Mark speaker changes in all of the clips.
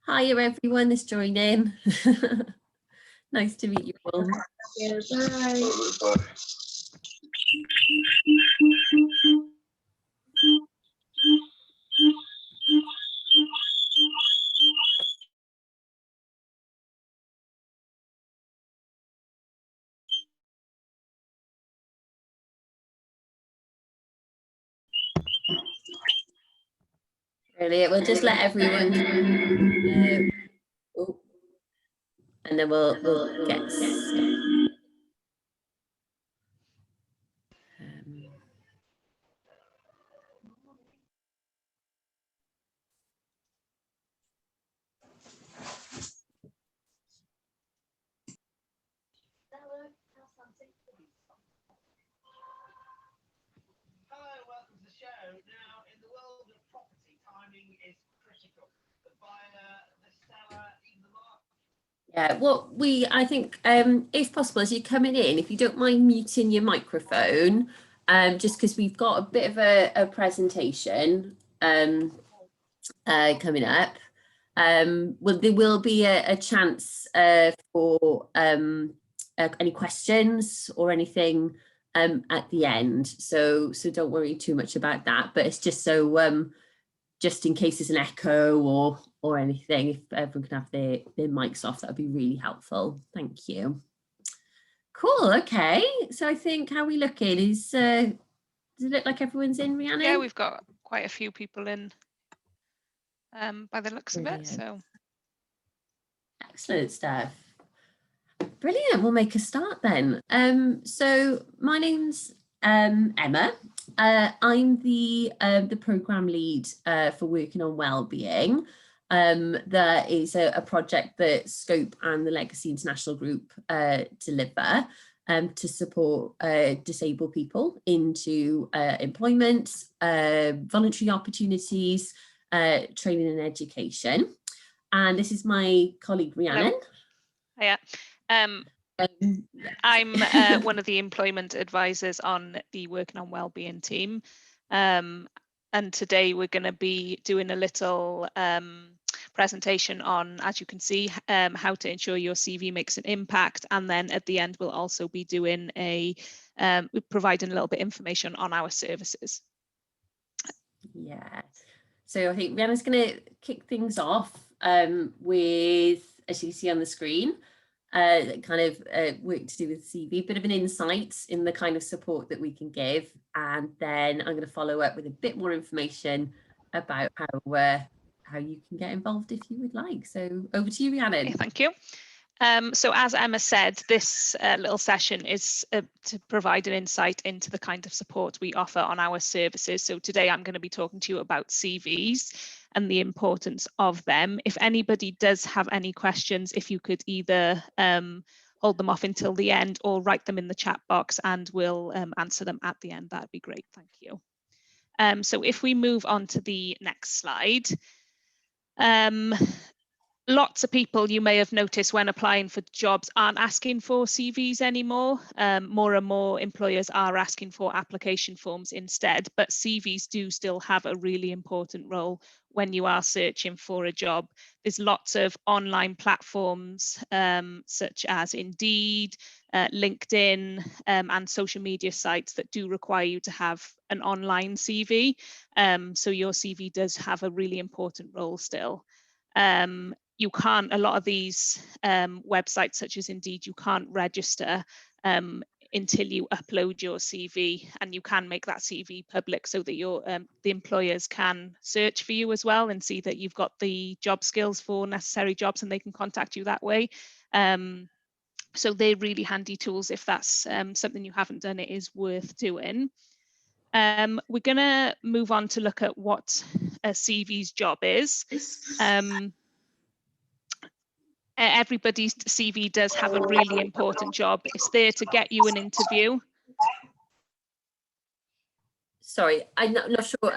Speaker 1: Hiya everyone that's joining. Nice to meet you all.
Speaker 2: Yeah, bye.
Speaker 1: Brilliant. We'll just let everyone and then we'll get started.
Speaker 3: Hello, welcome to the show. Now, in the world of property, timing is critical. The buyer, the seller, even the market.
Speaker 1: Yeah, what I think, if possible, as you're coming in, if you don't mind muting your microphone, just because we've got a bit of a presentation coming up. Well, there will be a chance for any questions or anything at the end, so don't worry too much about that, but it's just so just in case there's an echo or anything, if everyone can have their mics off, that would be really helpful. Thank you. Cool. Okay, so I think, how are we looking? Does it look like everyone's in, Rhiannon?
Speaker 4: Yeah, we've got quite a few people in by the looks
Speaker 1: Brilliant.
Speaker 4: of it. So
Speaker 1: excellent stuff. Brilliant. We'll make a start then. So my name's Emma. I'm the programme lead for working on wellbeing. That is a project that Scope and the Legacy International Group deliver to support disabled people into employment, voluntary opportunities, training and education. And this is my colleague Rhiannon.
Speaker 4: yeah. I'm one of the employment advisors on the Working on Wellbeing team, and today we're going to be doing a little presentation on, as you can see, how to ensure your CV makes an impact, and then at the end we'll also be doing providing a little bit of information on our services.
Speaker 1: Yeah, so I think Rhiannon's going to kick things off with, as you see on the screen, kind of work to do with CV, bit of an insight in the kind of support that we can give, and then I'm going to follow up with a bit more information about how you can get involved if you would like. So over to you, Rhiannon.
Speaker 4: Okay, thank you. So as Emma said, this little session is to provide an insight into the kind of support we offer on our services. So today I'm going to be talking to you about CVs and the importance of them. If anybody does have any questions, if you could either hold them off until the end or write them in the chat box and we'll answer them at the end, that'd be great. Thank you. So if we move on to the next slide. Lots of people, you may have noticed, when applying for jobs aren't asking for CVs anymore. More and more employers are asking for application forms instead, but CVs do still have a really important role when you are searching for a job. There's lots of online platforms such as Indeed, LinkedIn, and social media sites that do require you to have an online CV. So your CV does have a really important role still. You can't, a lot of these websites such as Indeed, you can't register until you upload your CV, and you can make that CV public so that your the employers can search for you as well and see that you've got the job skills for necessary jobs, and they can contact you that way. So they're really handy tools. If that's something you haven't done, it is worth doing. We're going to move on to look at what a CV's job is. Everybody's CV does have a really important job. It's there to get you an interview.
Speaker 1: Sorry, I'm not sure.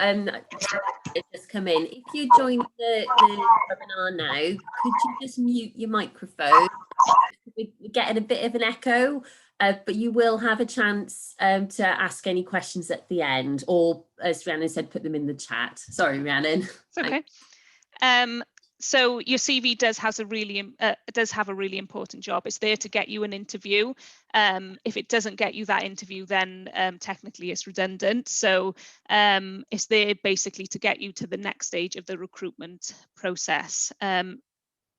Speaker 1: It just come in. If you join the webinar now, could you just mute your microphone? We're getting a bit of an echo, but you will have a chance to ask any questions at the end, or as Rhiannon said, put them in the chat. Sorry, Rhiannon.
Speaker 4: It's okay. So your CV does have a really important job. It's there to get you an interview. If it doesn't get you that interview, then technically it's redundant. So it's there basically to get you to the next stage of the recruitment process.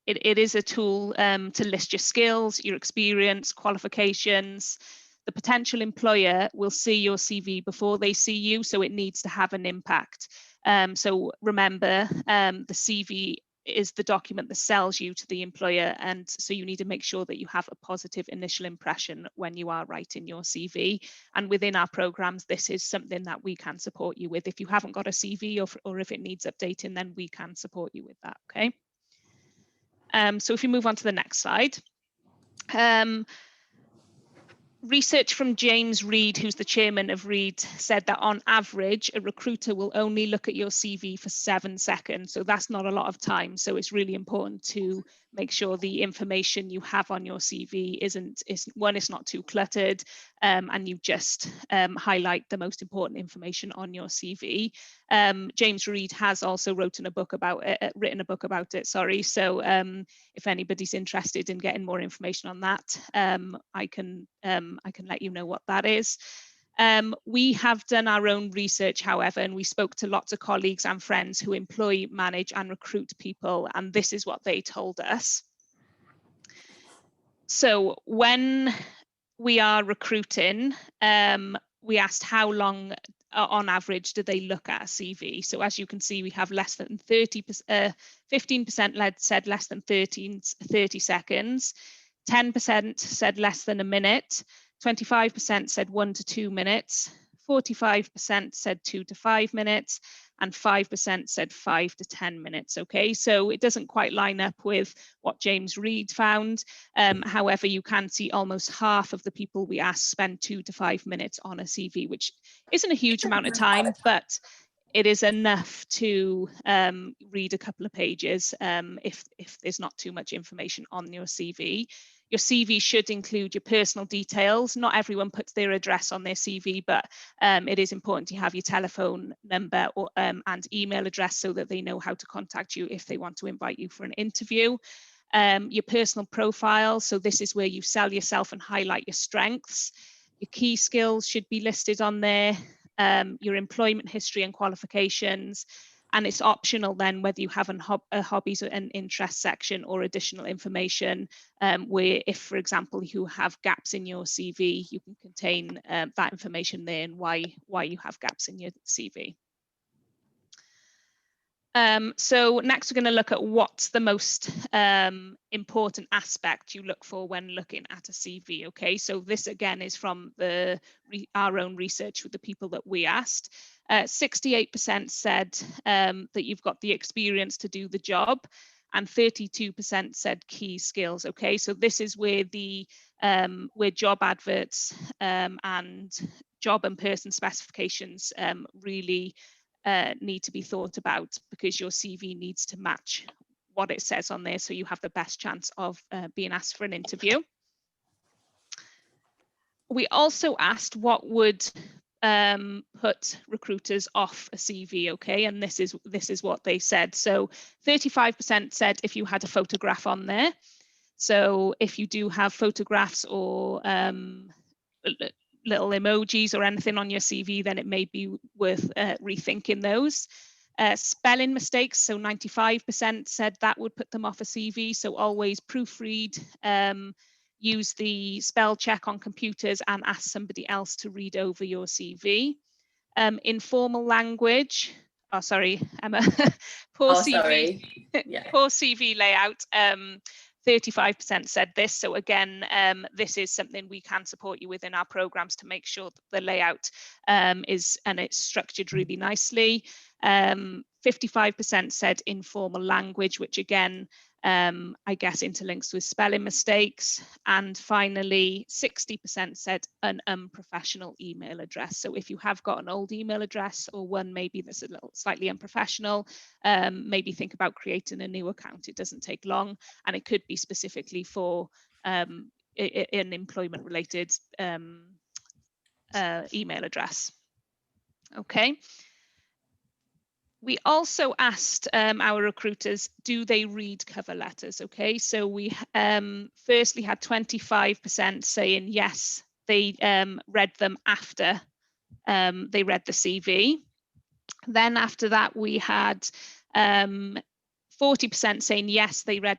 Speaker 4: It is a tool to list your skills, your experience, qualifications. The potential employer will see your CV before they see you, so it needs to have an impact. So remember, the CV is the document that sells you to the employer, and so you need to make sure that you have a positive initial impression when you are writing your CV. And within our programs, this is something that we can support you with. If you haven't got a CV or if it needs updating, then we can support you with that. Okay. So if you move on to the next slide. Research from James Reed, who's the chairman of Reed, said that on average, a recruiter will only look at your CV for 7 seconds. So that's not a lot of time. So it's really important to make sure the information you have on your CV it's not too cluttered, and you just highlight the most important information on your CV. James Reed has also written a book about it. Sorry. So if anybody's interested in getting more information on that, I can let you know what that is. We have done our own research, however, and we spoke to lots of colleagues and friends who employ, manage and recruit people, and this is what they told us. So when we are recruiting, we asked how long on average do they look at a CV. So as you can see, we have less than 30%, 15% said less than 30 seconds, 10% said less than a minute, 25% said 1 to 2 minutes, 45% said 2 to 5 minutes, and 5% said 5 to 10 minutes. Okay, so it doesn't quite line up with what James Reed found. However, you can see almost half of the people we asked spend 2 to 5 minutes on a CV, which isn't a huge amount of time, but it is enough to read a couple of pages if there's not too much information on your CV. Your CV should include your personal details. Not everyone puts their address on their CV, but it is important to have your telephone number and email address so that they know how to contact you if they want to invite you for an interview. Your personal profile, so this is where you sell yourself and highlight your strengths. Your key skills should be listed on there, your employment history and qualifications, and it's optional then whether you have a hobbies and interest section or additional information where if, for example, you have gaps in your CV, you can contain that information there and why you have gaps in your CV. So next we're going to look at what's the most important aspect you look for when looking at a CV. Okay, so this again is from our own research with the people that we asked. 68% said that you've got the experience to do the job, and 32% said key skills. Okay, so this is where where job adverts and job and person specifications really need to be thought about, because your CV needs to match what it says on there so you have the best chance of being asked for an interview. We also asked what would put recruiters off a CV, okay, and this is what they said. So 35% said if you had a photograph on there. So if you do have photographs or little emojis or anything on your CV, then it may be worth rethinking those. Spelling mistakes, so 95% said that would put them off a CV. So always proofread, use the spell check on computers and ask somebody else to read over your CV. Informal language, oh sorry, Emma, poor CV, yeah. Poor CV layout. 35% said this. So again, this is something we can support you with in our programs to make sure that the layout it's structured really nicely. 55% said informal language, which again, I guess interlinks with spelling mistakes. And finally, 60% said an unprofessional email address. So if you have got an old email address or one maybe that's a little slightly unprofessional, maybe think about creating a new account. It doesn't take long, and it could be specifically for an employment related email address. Okay. We also asked our recruiters, do they read cover letters? Okay, so we firstly had 25% saying yes, they read them after they read the CV. Then after that, we had 40% saying yes, they read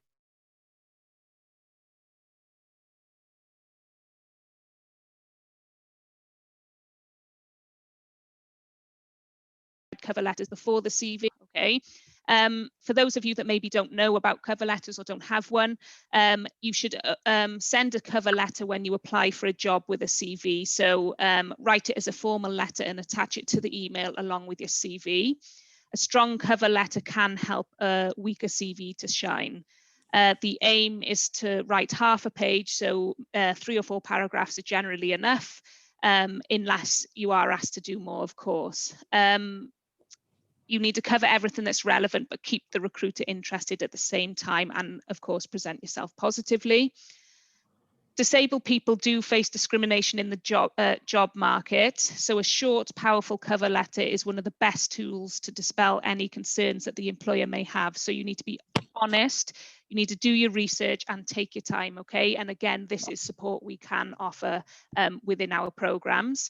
Speaker 4: cover letters before the CV. Okay. For those of you that maybe don't know about cover letters or don't have one, you should send a cover letter when you apply for a job with a CV. So write it as a formal letter and attach it to the email along with your CV. A strong cover letter can help a weaker CV to shine. The aim is to write half a page, so 3 or 4 paragraphs are generally enough, unless you are asked to do more, of course. You need to cover everything that's relevant, but keep the recruiter interested at the same time, and of course, present yourself positively. Disabled people do face discrimination in the job market, so a short, powerful cover letter is one of the best tools to dispel any concerns that the employer may have. So you need to be honest, you need to do your research and take your time, okay? And again, this is support we can offer within our programs.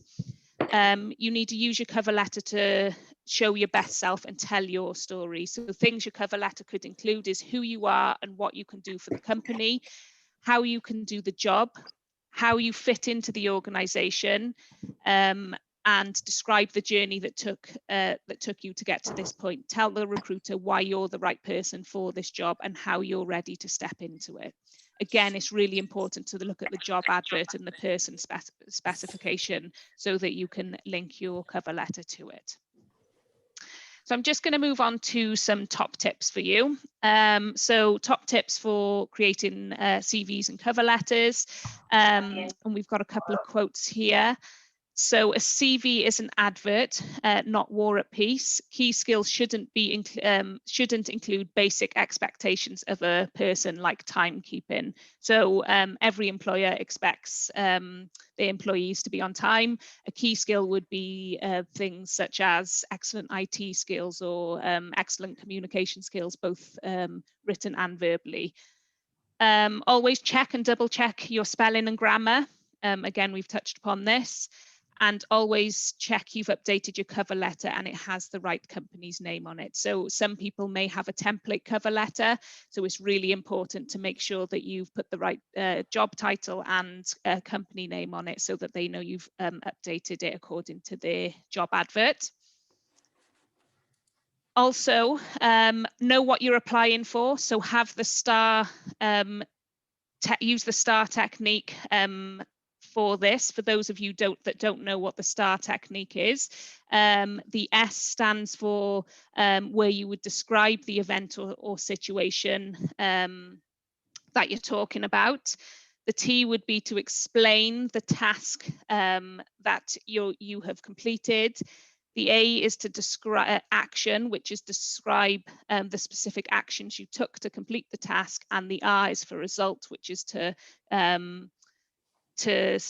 Speaker 4: You need to use your cover letter to show your best self and tell your story. So the things your cover letter could include is who you are and what you can do for the company, how you can do the job, how you fit into the organization, and describe the journey that took you to get to this point. Tell the recruiter why you're the right person for this job and how you're ready to step into it. Again, it's really important to look at the job advert and the person specification so that you can link your cover letter to it. So I'm just going to move on to some top tips for you. So top tips for creating CVs and cover letters. And we've got a couple of quotes here. So a CV is an advert, not war and peace. Key skills shouldn't include basic expectations of a person like timekeeping. So every employer expects their employees to be on time. A key skill would be things such as excellent IT skills or excellent communication skills, both written and verbally. Always check and double check your spelling and grammar. Again, we've touched upon this. And always check you've updated your cover letter and it has the right company's name on it. So some people may have a template cover letter. So it's really important to make sure that you've put the right job title and company name on it so that they know you've updated it according to their job advert. Also, know what you're applying for. So have the STAR, use the STAR technique for this. For those of you that don't know what the STAR technique is, the S stands for where you would describe the event or situation that you're talking about. The T would be to explain the task that you have completed. The A is to describe action, which is describe the specific actions you took to complete the task, and the R is for result, which is to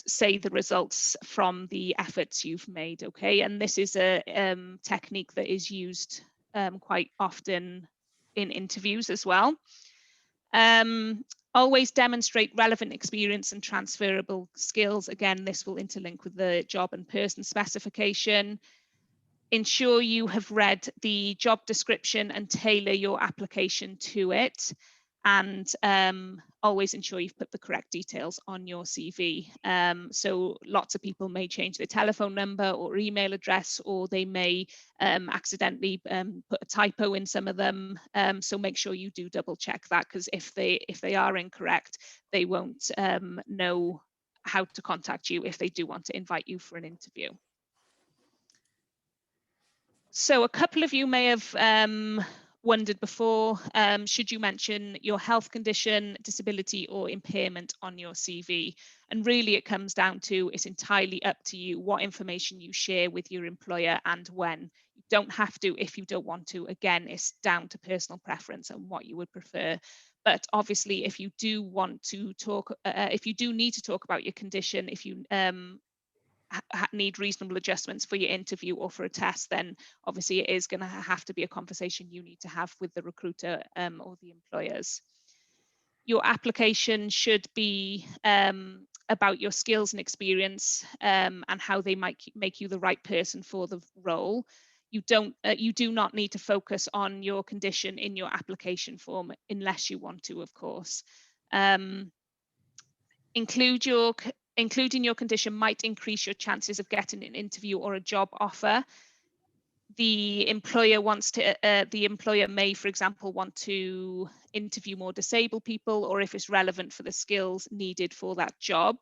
Speaker 4: say the results from the efforts you've made, okay? And this is a technique that is used quite often in interviews as well. Always demonstrate relevant experience and transferable skills. Again, this will interlink with the job and person specification. Ensure you have read the job description and tailor your application to it. And always ensure you've put the correct details on your CV. So lots of people may change their telephone number or email address, or they may accidentally put a typo in some of them. So make sure you do double check that, because if they are incorrect, they won't know how to contact you if they do want to invite you for an interview. So a couple of you may have wondered before, should you mention your health condition, disability or impairment on your CV? And really it comes down to, it's entirely up to you what information you share with your employer and when. You don't have to if you don't want to. Again, it's down to personal preference and what you would prefer. But obviously, if you do want to talk, if you do need to talk about your condition, if you need reasonable adjustments for your interview or for a test, then obviously it is going to have to be a conversation you need to have with the recruiter or the employers. Your application should be about your skills and experience and how they might make you the right person for the role. You do not need to focus on your condition in your application form unless you want to, of course. Including your condition might increase your chances of getting an interview or a job offer. The employer may, for example, want to interview more disabled people, or if it's relevant for the skills needed for that job.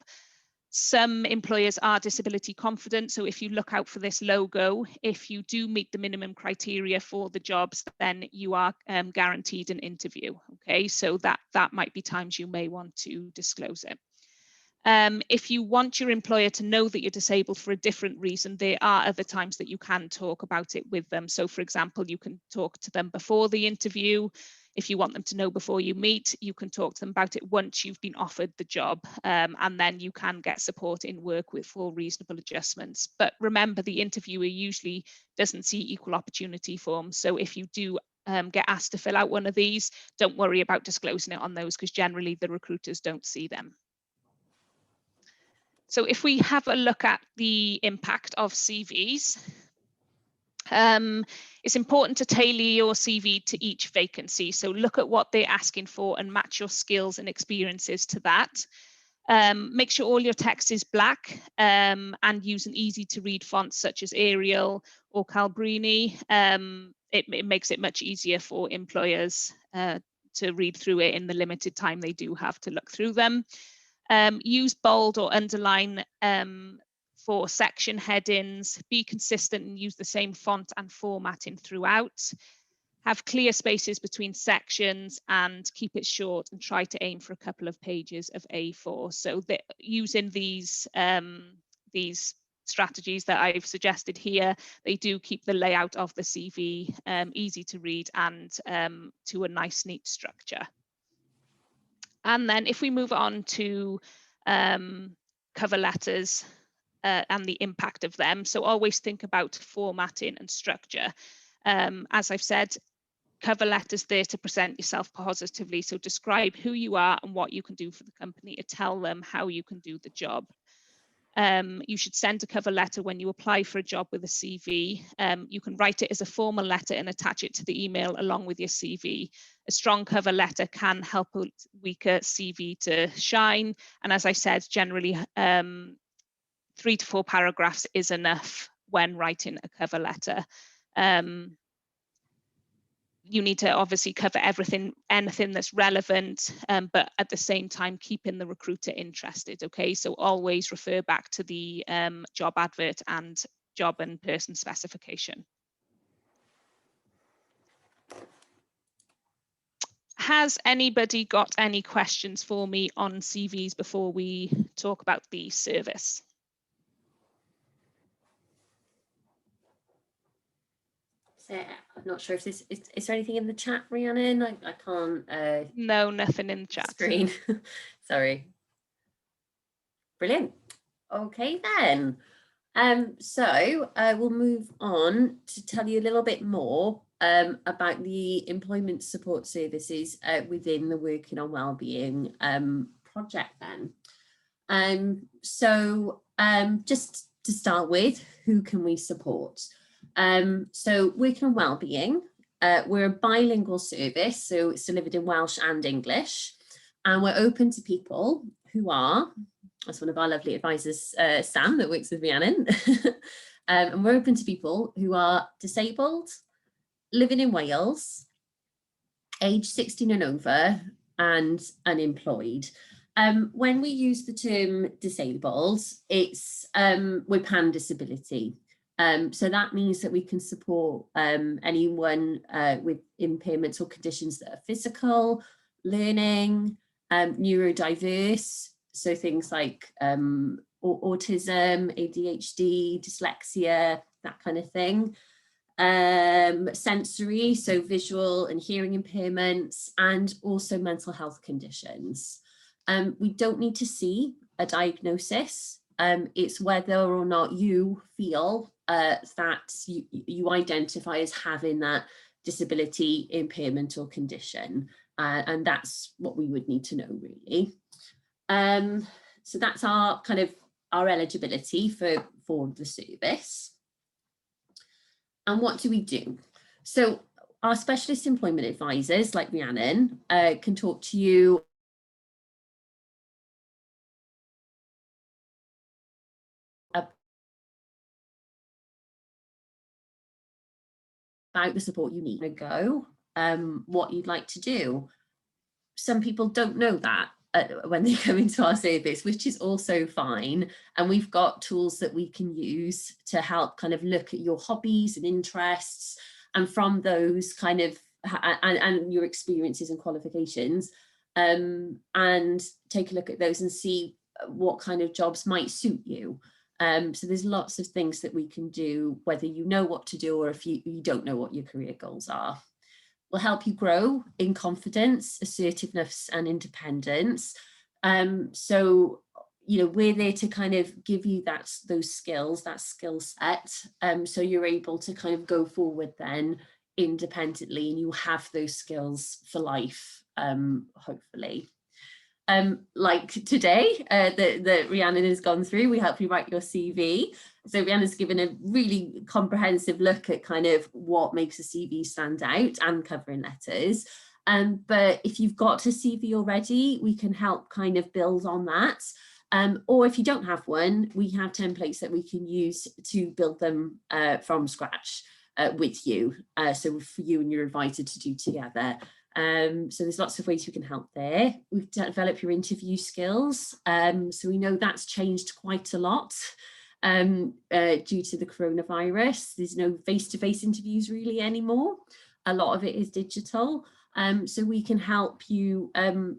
Speaker 4: Some employers are disability confident, so if you look out for this logo, if you do meet the minimum criteria for the jobs, then you are guaranteed an interview. Okay, so that might be times you may want to disclose it. If you want your employer to know that you're disabled for a different reason, there are other times that you can talk about it with them. So for example, you can talk to them before the interview. If you want them to know before you meet, you can talk to them about it once you've been offered the job, and then you can get support in work for reasonable adjustments. But remember, the interviewer usually doesn't see equal opportunity forms. So if you do get asked to fill out one of these, don't worry about disclosing it on those, because generally the recruiters don't see them. So if we have a look at the impact of CVs, it's important to tailor your CV to each vacancy. So look at what they're asking for and match your skills and experiences to that. Make sure all your text is black and use an easy to read font such as Arial or Calbrini. It makes it much easier for employers to read through it in the limited time they do have to look through them. Use bold or underline for section headings. Be consistent and use the same font and formatting throughout. Have clear spaces between sections and keep it short, and try to aim for a couple of pages of A4. So using these strategies that I've suggested here, they do keep the layout of the CV easy to read and to a nice, neat structure. And then if we move on to cover letters and the impact of them, so always think about formatting and structure. As I've said, cover letters there to present yourself positively, so describe who you are and what you can do for the company, and tell them how you can do the job. You should send a cover letter when you apply for a job with a CV. You can write it as a formal letter and attach it to the email along with your CV. A strong cover letter can help a weaker CV to shine. And as I said, generally 3 to 4 paragraphs is enough when writing a cover letter. You need to obviously cover anything that's relevant, but at the same time, keeping the recruiter interested, okay? So always refer back to the job advert and job and person specification. Has anybody got any questions for me on CVs before we talk about the service?
Speaker 1: I'm not sure if this is there anything in the chat, Rhiannon? I can't.
Speaker 4: No, nothing in the chat.
Speaker 1: Screen. Sorry. Brilliant. Okay then. So we'll move on to tell you a little bit more about the employment support services within the Working on Wellbeing project then. So just to start with, who can we support? So Working on Wellbeing, we're a bilingual service, so it's delivered in Welsh and English, and we're open to people who are, that's one of our lovely advisors, Sam, that works with Rhiannon, and we're open to people who are disabled, living in Wales, age 16 and over, and unemployed. When we use the term disabled, it's with pan disability. So that means that we can support anyone with impairments or conditions that are physical, learning, neurodiverse, so things like autism, ADHD, dyslexia, that kind of thing. Sensory, so visual and hearing impairments, and also mental health conditions. We don't need to see a diagnosis It's whether or not you feel that you identify as having that disability, impairment or condition. And that's what we would need to know, really. So that's our kind of our eligibility for the service. And what do we do? So our specialist employment advisors, like Rhiannon, can talk to you about the support you need to go, what you'd like to do. Some people don't know that when they come into our service, which is also fine. And we've got tools that we can use to help kind of look at your hobbies and interests, and from those kind of, and your experiences and qualifications, and take a look at those and see what kind of jobs might suit you. So there's lots of things that we can do, whether you know what to do or if you don't know what your career goals are. We'll help you grow in confidence, assertiveness and independence. So, you know, we're there to kind of give you those skills, that skill set, so you're able to kind of go forward then independently, and you have those skills for life, hopefully. Like today that Rhiannon has gone through, we help you write your CV. So Rhiannon's given a really comprehensive look at kind of what makes a CV stand out and covering letters. But if you've got a CV already, we can help kind of build on that. Or if you don't have one, we have templates that we can use to build them from scratch with you. So for you and your advisor to do together. So there's lots of ways we can help there. We've developed your interview skills. So we know that's changed quite a lot due to the coronavirus. There's no face-to-face interviews really anymore. A lot of it is digital. So we can help you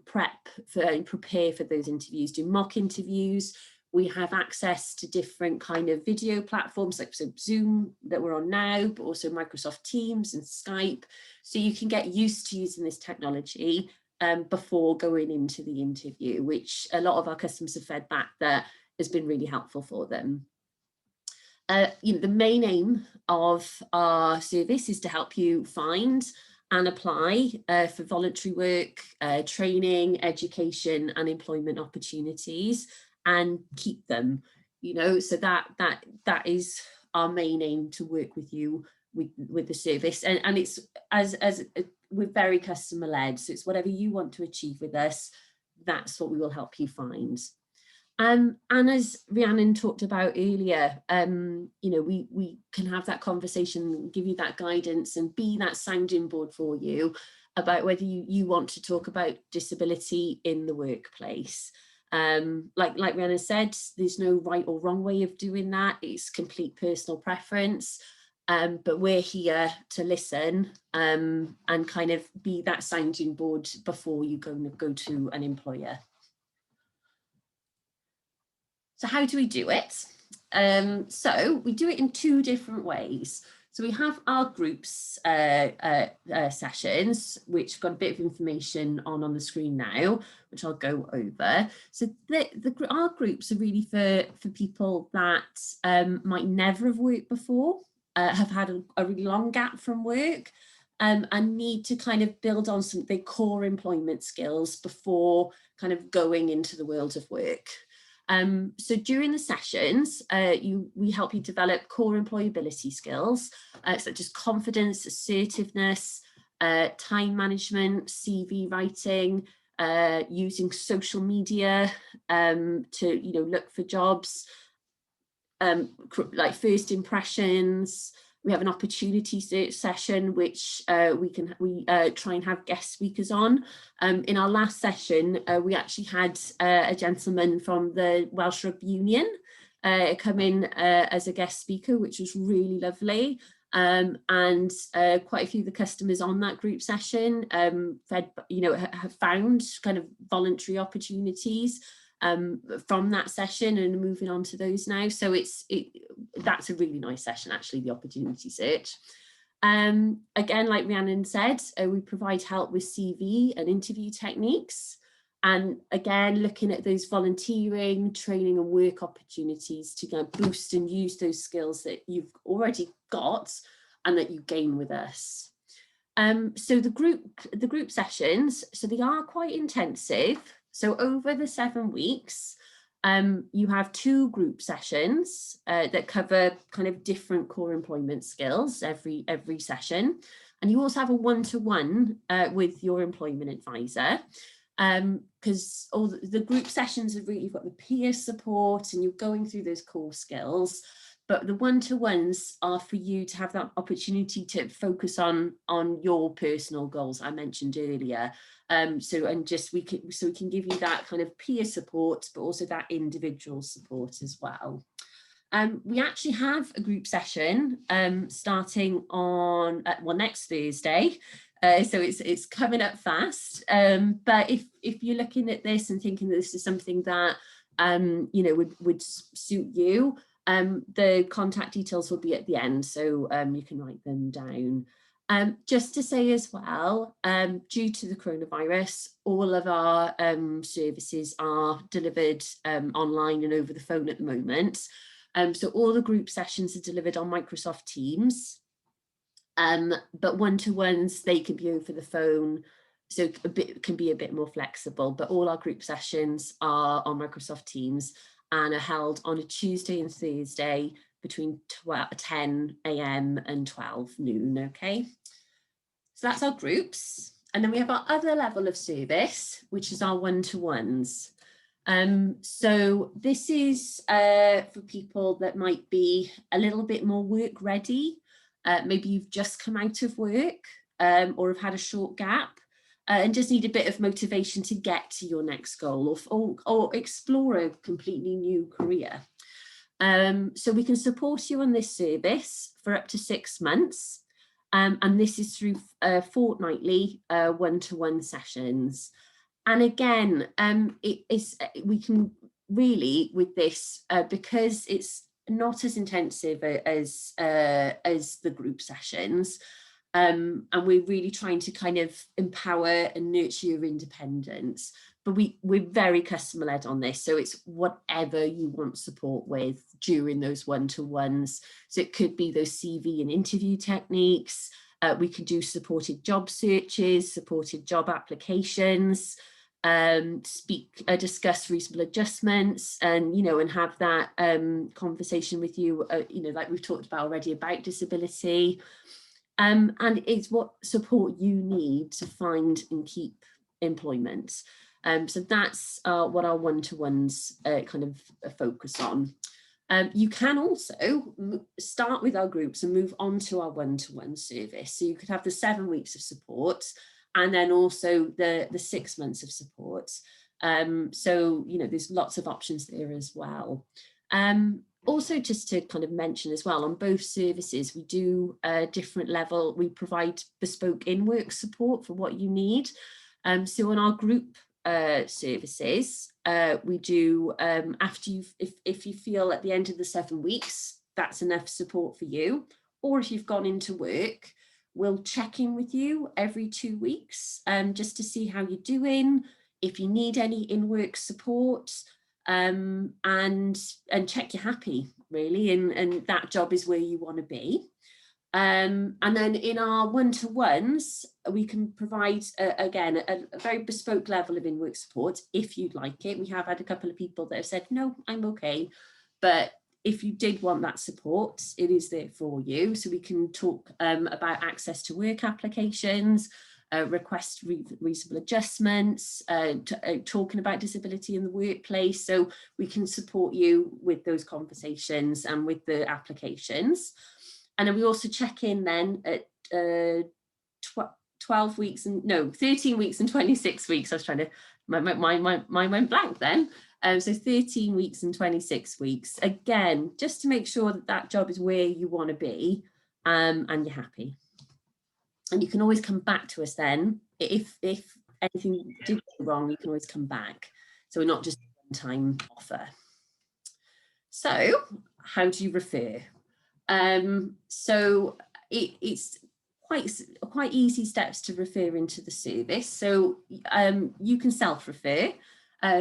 Speaker 1: prepare for those interviews, do mock interviews. We have access to different kind of video platforms like Zoom that we're on now, but also Microsoft Teams and Skype. So you can get used to using this technology before going into the interview, which a lot of our customers have fed back that has been really helpful for them. You know, the main aim of our service is to help you find and apply for voluntary work, training, education and employment opportunities, and keep them, you know, so that is our main aim, to work with you with the service, and it's as we're very customer led, so it's whatever you want to achieve with us, that's what we will help you find. And as Rhiannon talked about earlier, you know, we can have that conversation, give you that guidance and be that sounding board for you about whether you want to talk about disability in the workplace. Like Rhiannon said, there's no right or wrong way of doing that. It's complete personal preference. But we're here to listen and kind of be that sounding board before you go to an employer. So how do we do it? So we do it in two different ways. So we have our groups sessions, which got a bit of information on the screen now, which I'll go over. So our groups are really for people that might never have worked before, have had a really long gap from work, and need to kind of build on some of their core employment skills before kind of going into the world of work. So during the sessions, we help you develop core employability skills, such as confidence, assertiveness, time management, CV writing, using social media to, you know, look for jobs, like first impressions. We have an opportunity search session, which we try and have guest speakers on. In our last session, we actually had a gentleman from the Welsh Rugby Union come in as a guest speaker, which was really lovely. And quite a few of the customers on that group session have found kind of voluntary opportunities from that session and moving on to those now. So that's a really nice session, actually, the opportunity search. Again, like Rhiannon said, we provide help with CV and interview techniques. And again, looking at those volunteering, training and work opportunities to kind of boost and use those skills that you've already got and that you gain with us. So the group sessions, so they are quite intensive. So over the 7 weeks, you have 2 group sessions that cover kind of different core employment skills every session. And you also have a one-to-one with your employment advisor. Because all the group sessions are really, you've got the peer support and you're going through those core skills, but the one-to-ones are for you to have that opportunity to focus on your personal goals I mentioned earlier. So we can give you that kind of peer support, but also that individual support as well. We actually have a group session starting on next Thursday. So it's coming up fast. But if you're looking at this and thinking that this is something that would suit you, the contact details will be at the end, so you can write them down. Just to say as well, due to the coronavirus, all of our services are delivered online and over the phone at the moment. So all the group sessions are delivered on Microsoft Teams. But one-to-ones, they can be over the phone, so can be a bit more flexible, but all our group sessions are on Microsoft Teams and are held on a Tuesday and Thursday between 10 a.m. and 12 noon, okay? So that's our groups. And then we have our other level of service, which is our one-to-ones. So this is for people that might be a little bit more work ready. Maybe you've just come out of work or have had a short gap and just need a bit of motivation to get to your next goal or explore a completely new career. So we can support you on this service for up to 6 months. And this is through fortnightly one-to-one sessions. And again, we can really with this, because it's not as intensive as the group sessions, and we're really trying to kind of empower and nurture your independence, but we're very customer led on this, so it's whatever you want support with during those one-to-ones. So it could be those CV and interview techniques. We can do supported job searches, supported job applications, discuss reasonable adjustments, and and have that conversation with you, like we've talked about already about disability, and it's what support you need to find and keep employment. So that's what our one-to-ones kind of focus on. You can also start with our groups and move on to our one-to-one service. So you could have the 7 weeks of support and then also the 6 months of support. So, there's lots of options there as well. Also, just to kind of mention as well, on both services, we do a different level. We provide bespoke in-work support for what you need. So on our group services, we do, after if you feel at the end of the 7 weeks, that's enough support for you, or if you've gone into work, we'll check in with you every 2 weeks, just to see how you're doing, if you need any in-work support, and check you're happy, really, and that job is where you want to be. And then in our one-to-ones, we can provide, again, a very bespoke level of in-work support if you'd like it. We have had a couple of people that have said, no, I'm okay. But if you did want that support, it is there for you. So we can talk about access to work applications, request reasonable adjustments, talking about disability in the workplace. So we can support you with those conversations and with the applications. And then we also check in then at 13 weeks and 26 weeks. I was trying to, my mind went blank then. So 13 weeks and 26 weeks. Again, just to make sure that that job is where you want to be, and you're happy. And you can always come back to us then. If anything did go wrong, you can always come back. So we're not just a one-time offer. So how do you refer? So it's quite easy steps to refer into the service. So you can self-refer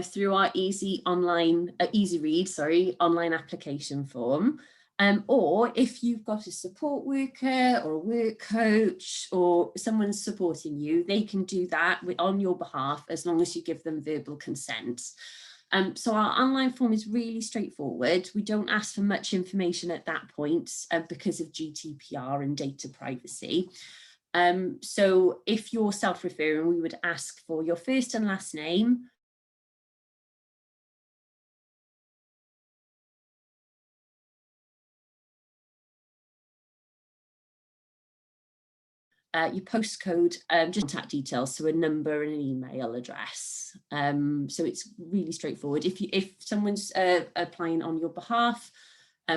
Speaker 1: through our easy read online application form. Or if you've got a support worker or a work coach or someone supporting you, they can do that on your behalf as long as you give them verbal consent. So our online form is really straightforward. We don't ask for much information at that point because of GDPR and data privacy. So if you're self-referring, we would ask for your first and last name, your postcode, just contact details, so a number and an email address. So it's really straightforward. If someone's applying on your behalf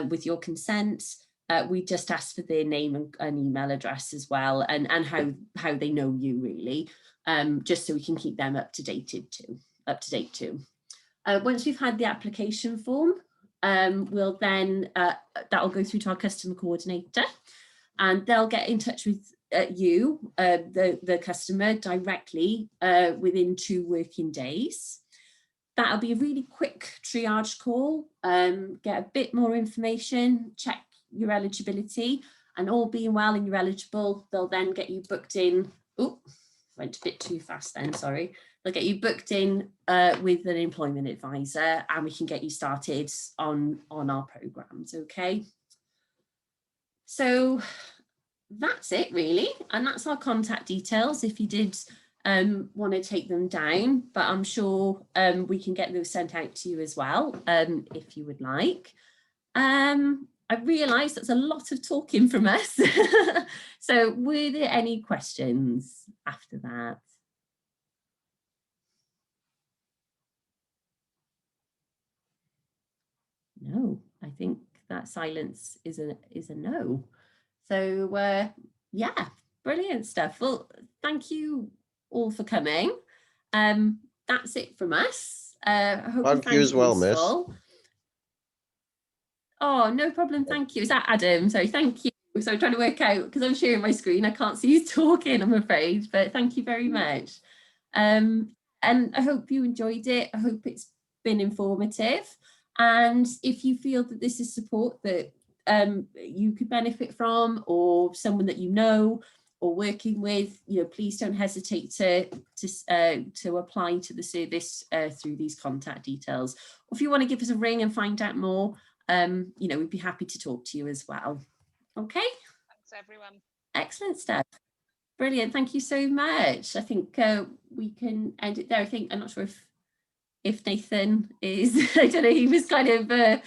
Speaker 1: with your consent, we just ask for their name and email address as well, and how they know you, really, just so we can keep them up to date too. Once we've had the application form, we'll then that'll go through to our customer coordinator, and they'll get in touch with you, the customer, directly within 2 working days. That'll be a really quick triage call, get a bit more information, check your eligibility, and all being well and you're eligible, they'll then get you booked in. Oh, went a bit too fast then, sorry. They'll get you booked in with an employment advisor, and we can get you started on our programs, okay? So that's it, really, and that's our contact details if you did want to take them down, but I'm sure we can get those sent out to you as well if you would like. I realise that's a lot of talking from us. So were there any questions after that? No, I think that silence is a no. So yeah, brilliant stuff. Well, thank you all for coming. That's it from us. I hope
Speaker 2: Thank you as well, Miss.
Speaker 1: Oh, no problem. Thank you. Is that Adam? So thank you. So I'm trying to work out, because I'm sharing my screen, I can't see you talking, I'm afraid, but thank you very much. And I hope you enjoyed it. I hope it's been informative. And if you feel that this is support that you could benefit from, or someone that you know or working with, please don't hesitate to apply to the service through these contact details. Or if you want to give us a ring and find out more, we'd be happy to talk to you as well. Okay.
Speaker 4: Thanks, everyone.
Speaker 1: Excellent stuff. Brilliant. Thank you so much. I think we can end it there. I'm not sure if Nathan is, I don't know, he was kind of